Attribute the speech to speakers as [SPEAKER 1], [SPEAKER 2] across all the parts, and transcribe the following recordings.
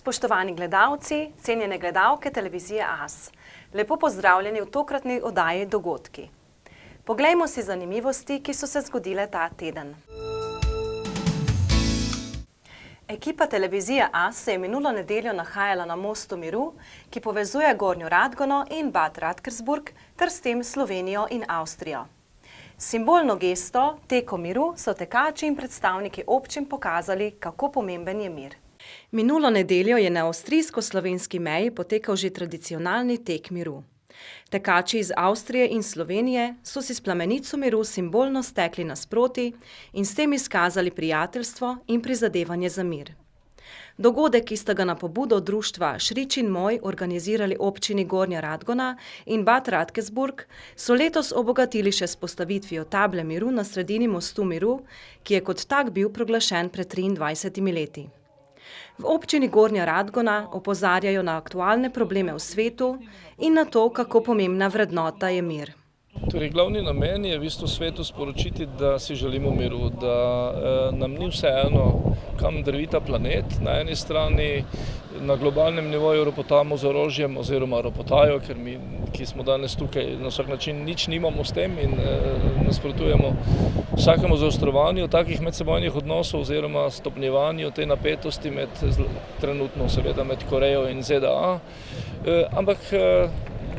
[SPEAKER 1] Spoštovani gledalci, cenjene gledalke televizije AS. Lepo pozdravljeni v tokratni oddaji Dogodki. Poglejmo si zanimivosti, ki so se zgodile ta teden. Ekipa televizije AS se je minulo nedeljo nahajala na Mostu miru, ki povezuje Gornjo Radgono in Bad Radkersburg ter s tem Slovenijo in Avstrijo. Simbolno gesto Teko miru so tekači in predstavniki občin pokazali, kako pomemben je mir. Minulo nedeljo je na avstrijsko-slovenski meji potekal že tradicionalni tek miru. Tekači iz Avstrije in Slovenije so si s plamenico miru simbolno stekli nasproti in s tem izkazali prijateljstvo in prizadevanje za mir. Dogodek, ki sta ga na pobudo društva Šrič in Moj organizirali občini Gornja Radgona in Bad Radkersburg, so letos obogatili še s postavitvijo table miru na sredini mostu miru, ki je kot tak bil proglašen pred 23 leti. V občini Gornja Radgona opozarjajo na aktualne probleme v svetu in na to, kako pomembna vrednota je mir.
[SPEAKER 2] Torej, glavni namen je v bistvu svetu sporočiti, da si želimo miru, da nam ni vseeno, kam drvi ta planet. Na eni strani na globalnem nivoju ropotamo z orožjem oziroma ropotajo, ker mi, ki smo danes tukaj, na vsak način nič nimamo s tem in nasprotujemo vsakemu zaostrovanju takih medsebojnih odnosov oziroma stopnjevanju te napetosti trenutno seveda med Korejo in ZDA. Ampak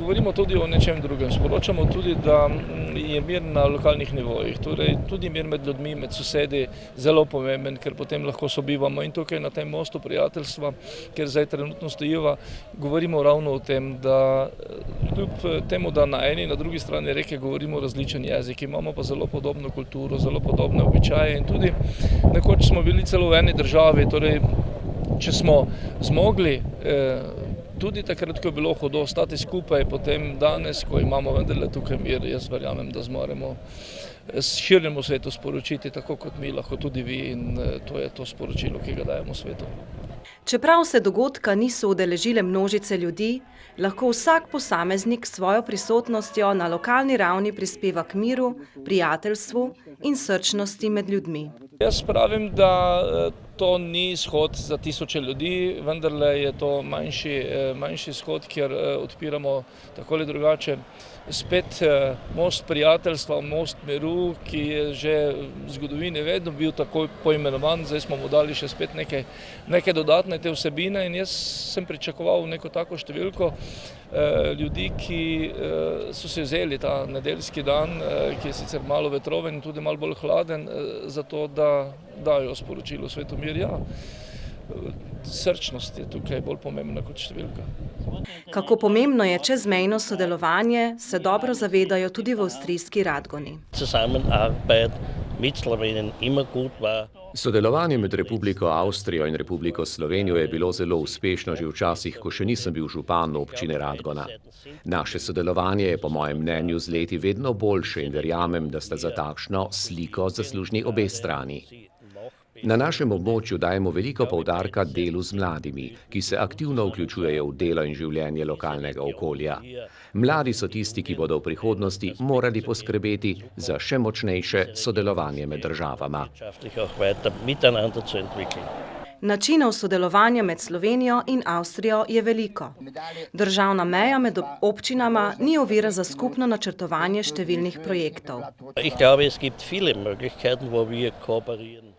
[SPEAKER 2] govorimo tudi o nečem drugem. Sporočamo tudi, da je mir na lokalnih nivojih, torej tudi mir med ljudmi, med sosedi zelo pomemben, ker potem lahko sobivamo in tukaj na tem mostu prijateljstva, kjer zdaj trenutno stojiva, govorimo ravno o tem, da kljub temu, da na eni in na drugi strani reke govorimo različen jezik, imamo pa zelo podobno kulturo, zelo podobne običaje in tudi nekoč smo bili celo v eni državi, torej če smo zmogli tudi takrat, ko je bilo hudo stati skupaj, potem danes, ko imamo vendarle tukaj mir, jaz verjamem, da zmoremo širnemu svetu sporočiti, tako kot mi, lahko tudi vi, in to je to sporočilo, ki ga dajemo svetu.
[SPEAKER 1] Čeprav se dogodka niso udeležile množice ljudi, lahko vsak posameznik s svojo prisotnostjo na lokalni ravni prispeva k miru, prijateljstvu in srčnosti med ljudmi.
[SPEAKER 2] Jaz pravim, da to ni shod za tisoče ljudi, vendarle je to manjši shod, kjer odpiramo tako ali drugače spet most prijateljstva, most miru, ki je že v zgodovini vedno bil tako poimenovan, zdaj smo mu dali še spet neke dodatne te vsebine in jaz sem pričakoval neko tako številko ljudi, ki so se vzeli ta nedeljski dan, ki je sicer malo vetroven in tudi malo bolj hladen, zato da dajo sporočilo svetu mir. Ja, srčnost je tukaj bolj pomembna kot številka.
[SPEAKER 1] Kako pomembno je čezmejno sodelovanje, se dobro zavedajo tudi v avstrijski Radgoni.
[SPEAKER 3] Sodelovanje med Republiko Avstrijo in Republiko Slovenijo je bilo zelo uspešno že včasih, ko še nisem bil župan občine Radgona. Naše sodelovanje je po mojem mnenju z leti vedno boljše in verjamem, da sta za takšno sliko zaslužni obe strani. Na našem območju dajemo veliko poudarka delu z mladimi, ki se aktivno vključujejo v delo in življenje lokalnega okolja. Mladi so tisti, ki bodo v prihodnosti morali poskrbeti za še močnejše sodelovanje med državama.
[SPEAKER 1] Načinov sodelovanja med Slovenijo in Avstrijo je veliko. Državna meja med občinama ni ovira za skupno načrtovanje številnih projektov.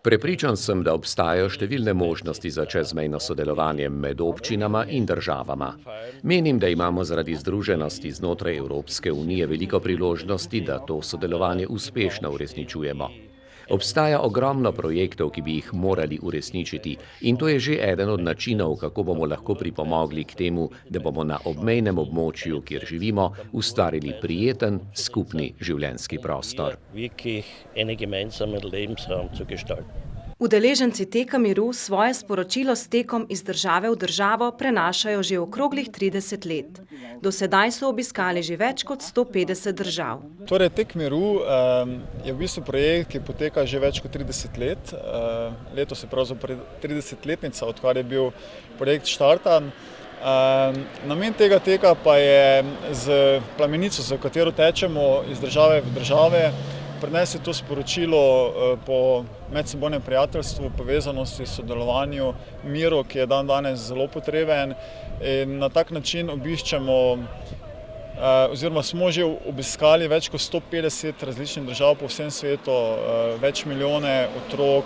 [SPEAKER 3] Prepričan sem, da obstajajo številne možnosti za čezmejno sodelovanje med občinama in državama. Menim, da imamo zaradi združenosti znotraj Evropske unije veliko priložnosti, da to sodelovanje uspešno uresničujemo. Obstaja ogromno projektov, ki bi jih morali uresničiti in to je že eden od načinov, kako bomo lahko pripomogli k temu, da bomo na obmejnem območju, kjer živimo, ustvarili prijeten, skupni življenjski prostor.
[SPEAKER 1] Udeleženci teka miru svoje sporočilo s tekom iz države v državo prenašajo že okroglih 30 let. Do sedaj so obiskali že več kot 150 držav.
[SPEAKER 4] Torej, tek miru je v bistvu projekt, ki poteka že več kot 30 let. Letos je pravzaprav 30-letnica, odkar je bil projekt štartan. Namen tega teka pa je z plamenico, za katero tečemo iz države v države, prinese to sporočilo po medsebojnem prijateljstvu, povezanosti, sodelovanju, miru, ki je danes zelo potreben. In na tak način obiščemo, oziroma smo že obiskali več kot 150 različnih držav po vsem svetu, več milijone otrok.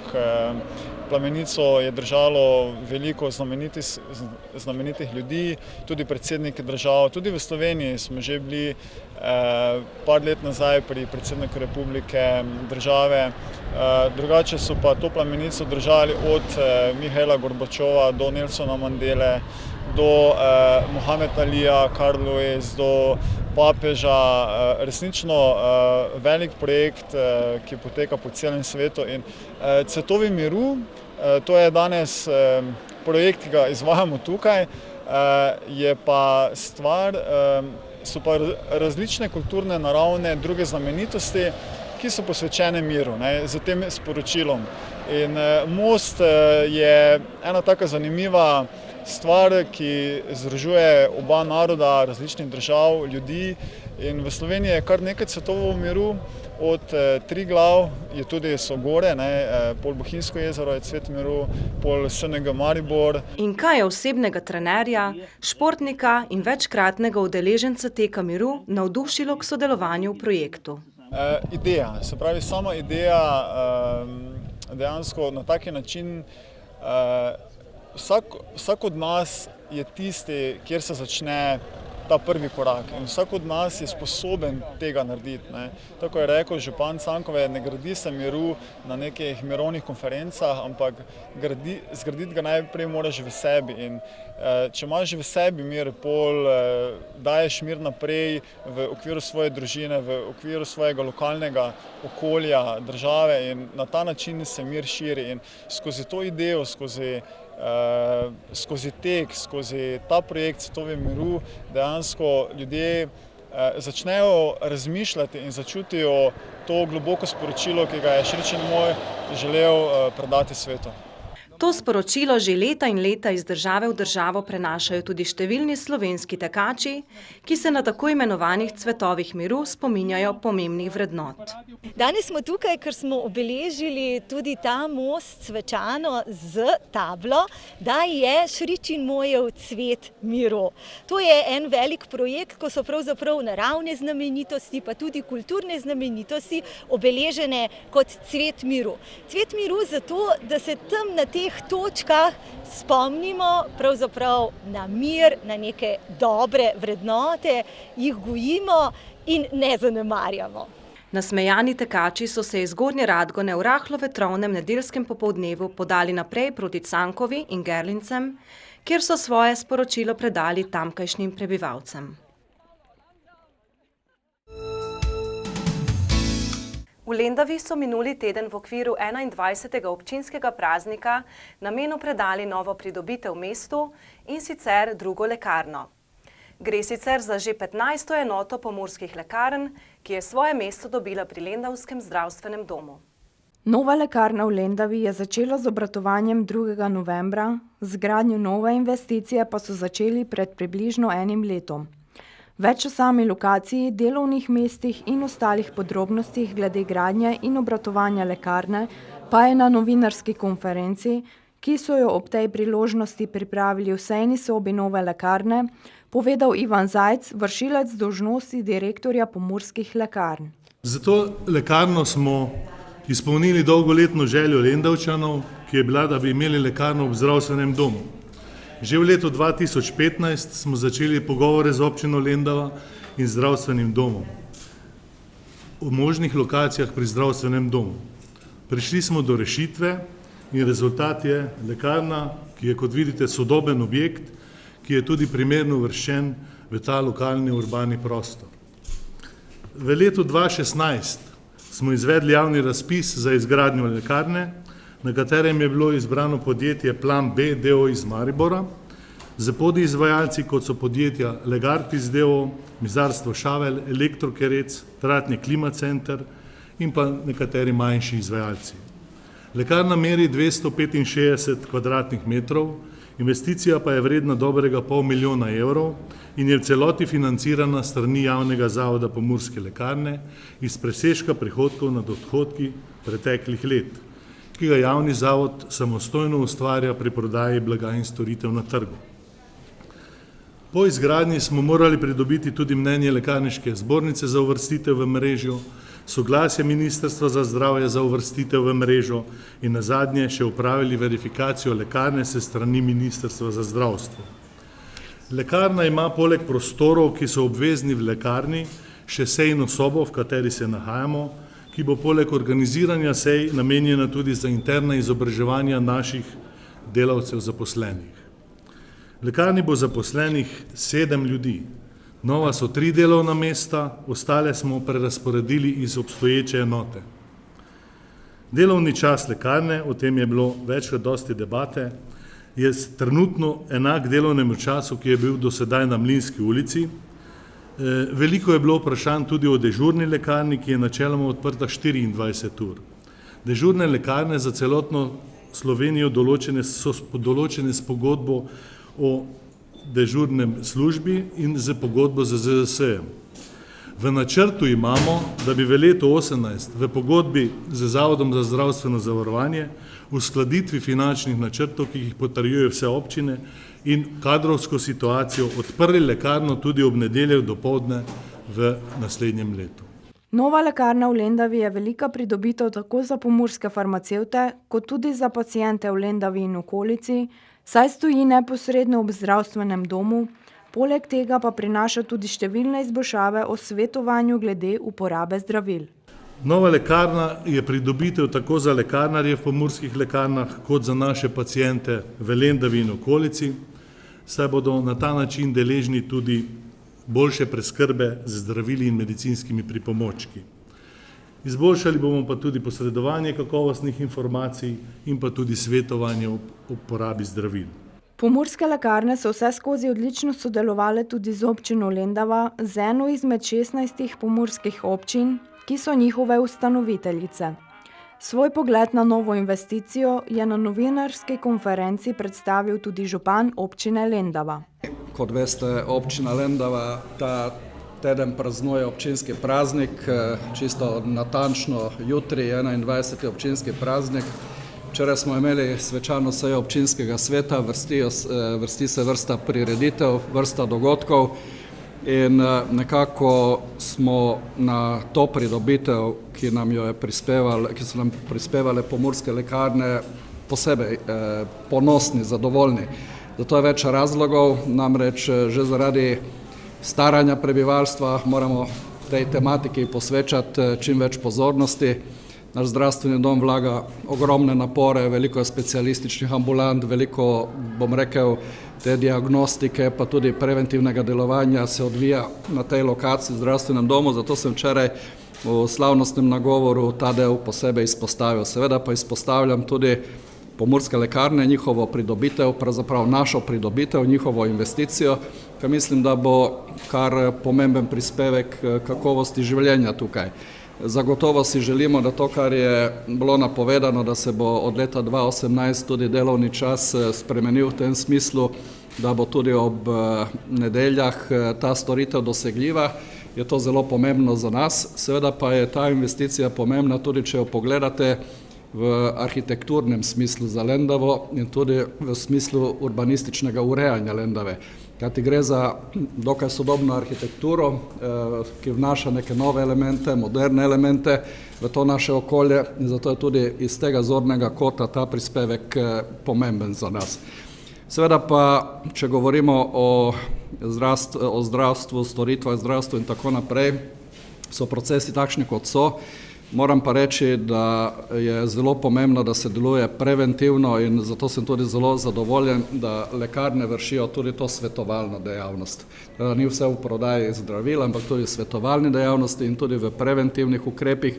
[SPEAKER 4] Plamenico je držalo veliko znamenitih ljudi, tudi predsedniki držav. Tudi v Sloveniji smo že bili par let nazaj pri predsedniku republike države. Drugače so pa to plamenico držali od Mihaila Gorbačova do Nelsona Mandele, do Mohamed Alija, Karl Lewis, do papeža. Resnično velik projekt, ki poteka po celem svetu. In Cvetovi miru, to je danes projekt, ki ga izvajamo tukaj, je pa stvar, so pa različne kulturne, naravne, druge znamenitosti, ki so posvečene miru, z tem sporočilom. In most je ena taka zanimiva stvar, ki združuje oba naroda, različnih držav, ljudi. In v Sloveniji je kar nekaj cvetovov miru, od Triglav je tudi so gore, pol Bohinjsko jezero je cvet miru, pol SNG Maribor.
[SPEAKER 1] In kaj je osebnega trenerja, športnika in večkratnega udeleženca teka miru navdušilo k sodelovanju v projektu?
[SPEAKER 4] Ideja, se pravi sama ideja, dejansko na taki način, vsak od nas je tisti, kjer se začne ta prvi korak. In vsak od nas je sposoben tega narediti. Tako je rekel župan Cankove, ne gradi se miru na nekih mirovnih konferencah, ampak zgraditi ga najprej moraš v sebi. In če imaš v sebi mir, pol daješ mir naprej v okviru svoje družine, v okviru svojega lokalnega okolja, države, in na ta način se mir širi. In skozi to idejo, skozi tek, skozi ta projekt Cvetovi miru dejansko ljudje začnejo razmišljati in začutijo to globoko sporočilo, ki ga je Šričin moj želel predati svetu.
[SPEAKER 1] To sporočilo že leta in leta iz države v državo prenašajo tudi številni slovenski tekači, ki se na tako imenovanih cvetovih miru spominjajo pomembnih vrednot.
[SPEAKER 5] Danes smo tukaj, ker smo obeležili tudi ta most svečano z tablo, da je Šričin mojev cvet miru. To je en velik projekt, ko so pravzaprav naravne znamenitosti, pa tudi kulturne znamenitosti obeležene kot cvet miru. Cvet miru zato, da se tam na teh točkah spomnimo pravzaprav na mir, na neke dobre vrednote, jih gojimo in ne zanemarjamo.
[SPEAKER 1] Nasmejani tekači so se iz Gornje Radgone v rahlo vetrovnem nedeljskem popoldnevu podali naprej proti Cankovi in Gerlincem, kjer so svoje sporočilo predali tamkajšnjim prebivalcem. V Lendavi so minuli teden v okviru 21. občinskega praznika namenu predali novo pridobitev mestu, in sicer drugo lekarno. Gre sicer za že 15. enoto pomurskih lekarn, ki je svoje mesto dobila pri Lendavskem zdravstvenem domu.
[SPEAKER 6] Nova lekarna v Lendavi je začela z obratovanjem 2. novembra, z gradnjo nove investicije pa so začeli pred približno enim letom. Več o sami lokaciji, delovnih mestih in ostalih podrobnostih glede gradnje in obratovanja lekarne pa je na novinarski konferenci, ki so jo ob tej priložnosti pripravili v sejni sobi nove lekarne, povedal Ivan Zajc, vršilec dolžnosti direktorja pomurskih lekarn.
[SPEAKER 7] Za to lekarno smo izpolnili dolgoletno željo Lendavčanov, ki je bila, da bi imeli lekarno v zdravstvenem domu. Že v letu 2015 smo začeli pogovore z občino Lendava in zdravstvenim domom o možnih lokacijah pri zdravstvenem domu. Prišli smo do rešitve in rezultat je lekarna, ki je, kot vidite, sodoben objekt, ki je tudi primerno uvrščen v ta lokalni urbani prostor. V letu 2016 smo izvedli javni razpis za izgradnjo lekarne, na katerem je bilo izbrano podjetje Plan B d.o.o. iz Maribora, z podizvajalci, kot so podjetja Legartis d.o.o., Mizarstvo Šavel, Elektrokerec, Tratnje Klimacenter in pa nekateri manjši izvajalci. Lekarna meri 265 kvadratnih metrov Investicija pa je vredna dobrega $500 milijona in je v celoti financirana strani javnega zavoda Pomurske lekarne iz presežka prihodkov nad odhodki preteklih let, ki ga javni zavod samostojno ustvarja pri prodaji blaga in storitev na trgu. Po izgradnji smo morali pridobiti tudi mnenje Lekarniške zbornice za uvrstitev v mrežo, soglasje Ministrstva za zdravje za uvrstitev v mrežo in nazadnje še opravili verifikacijo lekarne se strani Ministrstva za zdravstvo. Lekarna ima poleg prostorov, ki so obvezni v lekarni, še sejno sobo, v kateri se nahajamo, ki bo poleg organiziranja sej namenjena tudi za interna izobraževanja naših delavcev zaposlenih. V lekarni bo zaposlenih 7 ljudi. Nova so 3 delovna mesta, ostale smo prerazporedili iz obstoječe enote. Delovni čas lekarne, o tem je bilo večkrat dosti debate, je trenutno enak delovnemu času, ki je bil do sedaj na Mlinski ulici. Veliko je bilo vprašanj tudi o dežurni lekarni, ki je načeloma odprta 24 ur. Dežurne lekarne za celotno Slovenijo so določene s pogodbo o dežurnem službi in z pogodbo z ZZS-jem. V načrtu imamo, da bi v letu 2018 v pogodbi z Zavodom za zdravstveno zavarovanje uskladitvi finančnih načrtov, ki jih potrjujejo vse občine, in kadrovsko situacijo odprli lekarno tudi ob nedeljah dopoldne v naslednjem letu.
[SPEAKER 6] Nova lekarna v Lendavi je velika pridobitev tako za pomurske farmacevte, kot tudi za paciente v Lendavi in okolici, saj stoji neposredno ob zdravstvenem domu, poleg tega pa prinaša tudi številne izboljšave o svetovanju glede uporabe zdravil.
[SPEAKER 7] Nova lekarna je pridobitev tako za lekarnarje v pomurskih lekarnah, kot za naše paciente v Lendavi in okolici, saj bodo na ta način deležni tudi boljše preskrbe z zdravili in medicinskimi pripomočki. Izboljšali bomo pa tudi posredovanje kakovostnih informacij in pa tudi svetovanje o uporabi zdravil.
[SPEAKER 6] Pomurske lekarne so vseskozi odlično sodelovale tudi z občino Lendava, z eno izmed 16 pomurskih občin, ki so njihove ustanoviteljice. Svoj pogled na novo investicijo je na novinarski konferenci predstavil tudi župan občine Lendava.
[SPEAKER 8] Kot veste, občina Lendava ta teden praznuje občinski praznik, čisto natančno jutri, 21. občinski praznik. Včeraj smo imeli svečano sejo občinskega sveta, vrsti se vrsta prireditev, vrsta dogodkov in nekako smo na to pridobitev, ki so nam prispevale pomurske lekarne, posebej ponosni, zadovoljni. Zato je več razlogov, namreč že zaradi staranja prebivalstva moramo tej tematiki posvečati čim več pozornosti. Naš zdravstveni dom vlaga ogromne napore, veliko specialističnih ambulant, veliko, bom rekel, te diagnostike, pa tudi preventivnega delovanja se odvija na tej lokaciji v zdravstvenem domu, zato sem včeraj v slavnostnem nagovoru ta del posebej izpostavil. Seveda pa izpostavljam tudi pomurske lekarne, njihovo pridobitev, pravzaprav našo pridobitev, njihovo investicijo, ker mislim, da bo kar pomemben prispevek kakovosti življenja tukaj. Zagotovo si želimo, da to, kar je bilo napovedano, da se bo od leta 2018 tudi delovni čas spremenil v tem smislu, da bo tudi ob nedeljah ta storitev dosegljiva, je to zelo pomembno za nas. Seveda pa je ta investicija pomembna tudi, če jo pogledate v arhitekturnem smislu za Lendavo in tudi v smislu urbanističnega urejanja Lendave. Kajti gre za dokaj sodobno arhitekturo, ki vnaša neke nove elemente, moderne elemente v to naše okolje in zato je tudi iz tega zornega kota ta prispevek pomemben za nas. Seveda pa, če govorimo o zdravstvu, storitvah zdravstvu in tako naprej, so procesi takšni, kot so. Moram pa reči, da je zelo pomembno, da se deluje preventivno in zato sem tudi zelo zadovoljen, da lekarne vršijo tudi to svetovalno dejavnost. Ni vse v prodaji zdravil, ampak tudi svetovalni dejavnosti in tudi v preventivnih ukrepih.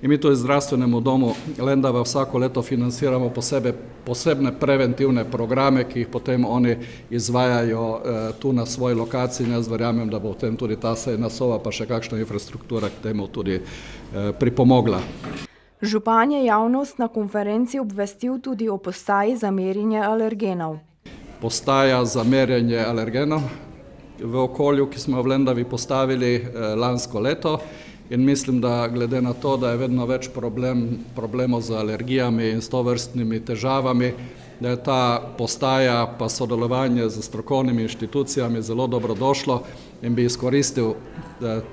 [SPEAKER 8] In mi tudi zdravstvenemu domu Lendava vsako leto financiramo posebne preventivne programe, ki jih potem oni izvajajo tu na svoji lokaciji in jaz verjamem, da bo v tem tudi ta sejna soba pa še kakšna infrastruktura k temu tudi pripomogla.
[SPEAKER 6] Župan je javnost na konferenci obvestil tudi o postaji za merjenje alergenov.
[SPEAKER 8] postaja za merjenje alergenov v okolju, ki smo jo v Lendavi postavili lansko leto. In mislim, da glede na to, da je vedno več problemov z alergijami in s tovrstnimi težavami, da je ta postaja pa sodelovanje z strokovnimi inštitucijami zelo dobrodošlo in bi izkoristil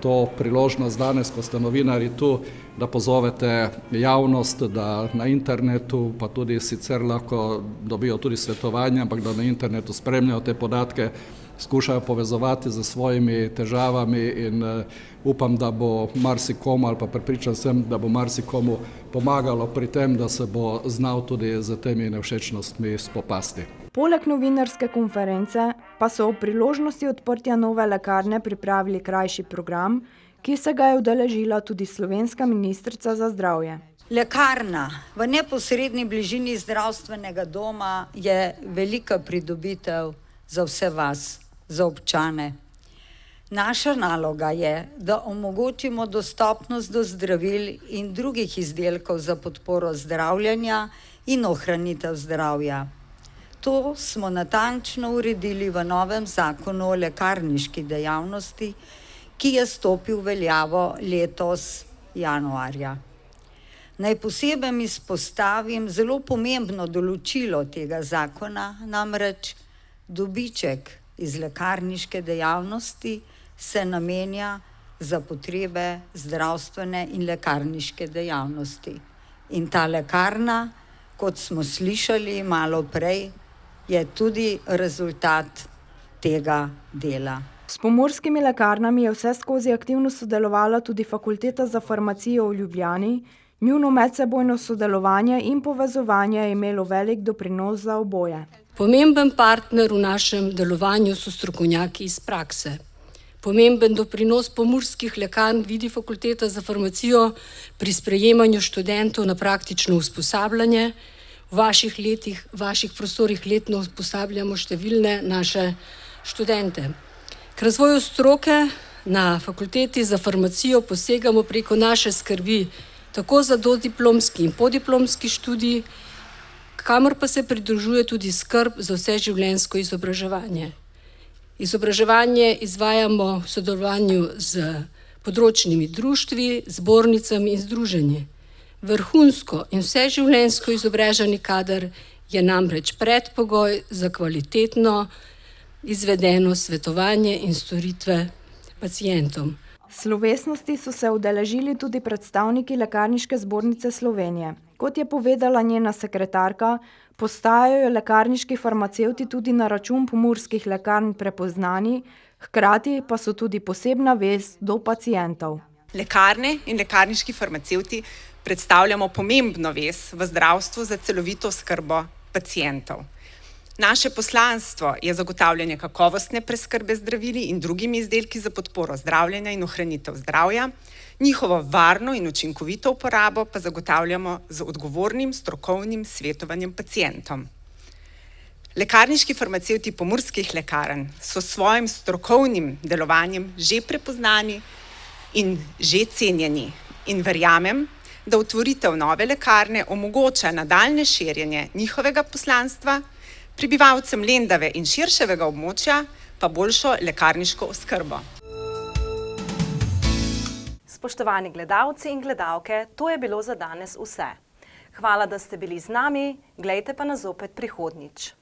[SPEAKER 8] to priložnost danes, ko ste novinarji tu, da pozovete javnost, da na internetu, pa tudi sicer lahko dobijo tudi svetovanje, ampak da na internetu spremljajo te podatke, skušajo povezovati z svojimi težavami in upam, da bo marsikomu, ali pa prepričan sem, da bo marsikomu pomagalo pri tem, da se bo znal tudi z temi nevšečnostmi spopasti.
[SPEAKER 6] Poleg novinarske konference pa so ob priložnosti odprtja nove lekarne pripravili krajši program, ki se ga je udeležila tudi slovenska ministrica za zdravje.
[SPEAKER 9] Lekarna v neposredni bližini zdravstvenega doma je velika pridobitev za vse vas, za občane. Naša naloga je, da omogočimo dostopnost do zdravil in drugih izdelkov za podporo zdravljenja in ohranitev zdravja. To smo natančno uredili v novem zakonu o lekarniški dejavnosti, ki je stopil v veljavo letos januarja. Naj posebej izpostavim zelo pomembno določilo tega zakona, namreč dobiček iz lekarniške dejavnosti se namenja za potrebe zdravstvene in lekarniške dejavnosti. In ta lekarna, kot smo slišali malo prej, je tudi rezultat tega dela.
[SPEAKER 6] S pomurskimi lekarnami je vse skozi aktivno sodelovala tudi Fakulteta za farmacijo v Ljubljani. Njuno medsebojno sodelovanje in povezovanje je imelo velik doprinos za oboje.
[SPEAKER 10] Pomemben partner v našem delovanju so strokovnjaki iz prakse. Pomemben doprinos pomurskih lekarn vidi Fakulteta za farmacijo pri sprejemanju študentov na praktično usposabljanje. V vaših prostorih letno usposabljamo številne naše študente. K razvoju stroke na Fakulteti za farmacijo posegamo preko naše skrbi tako za dodiplomski in podiplomski študij, kamor pa se pridružuje tudi skrb za vseživljenjsko izobraževanje. Izobraževanje izvajamo v sodelovanju z področnimi društvi, zbornicami in združenji. Vrhunsko in vseživljenjsko izobraženi kader je namreč predpogoj za kvalitetno izvedeno svetovanje in storitve pacientom.
[SPEAKER 6] Slovesnosti so se udeležili tudi predstavniki Lekarniške zbornice Slovenije. Kot je povedala njena sekretarka, postajajo lekarniški farmacevti tudi na račun pomurskih lekarn prepoznani, hkrati pa so tudi posebna vez do pacientov.
[SPEAKER 11] Lekarne in lekarniški farmacevti predstavljamo pomembno vez v zdravstvu za celovito oskrbo pacientov. Naše poslanstvo je zagotavljanje kakovostne preskrbe zdravili in drugimi izdelki za podporo zdravljenja in ohranitev zdravja, njihovo varno in učinkovito uporabo pa zagotavljamo z odgovornim strokovnim svetovanjem pacientom. Lekarniški farmacevti pomurskih lekarn so s svojim strokovnim delovanjem že prepoznani in že cenjeni in verjamem, da otvoritev nove lekarne omogoča nadaljnje širjenje njihovega poslanstva, prebivalcem Lendave in širšega območja pa boljšo lekarniško oskrbo.
[SPEAKER 1] Spoštovani gledalci in gledalke, to je bilo za danes vse. Hvala, da ste bili z nami, glejte pa nas zopet prihodnjič.